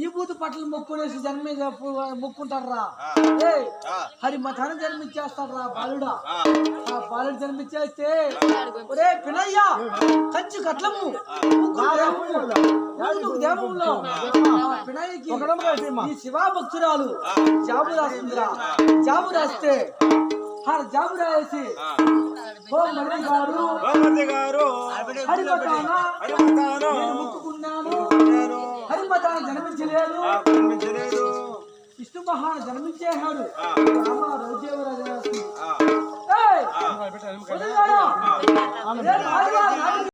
ఈ బూతు పట్ల మొక్కునేసి జన్మే మొక్కుంటారా హరి మతాన్ని జన్మించేస్తారా బాలుడా ఆ బాలుడు జన్మించేస్తే ఒరే పినయ్య కంచి కట్లము దేవంలో పినయ్యకి ఈ శివా భక్తురాలు జాబు రాస్తుందిరా జాబు రాస్తే జాబు రాసి మొక్కుకున్నాను హరిమతాన్ని జన్మించలేదు విష్ణు మహాన్ జన్మించేశాడు రామ రోజు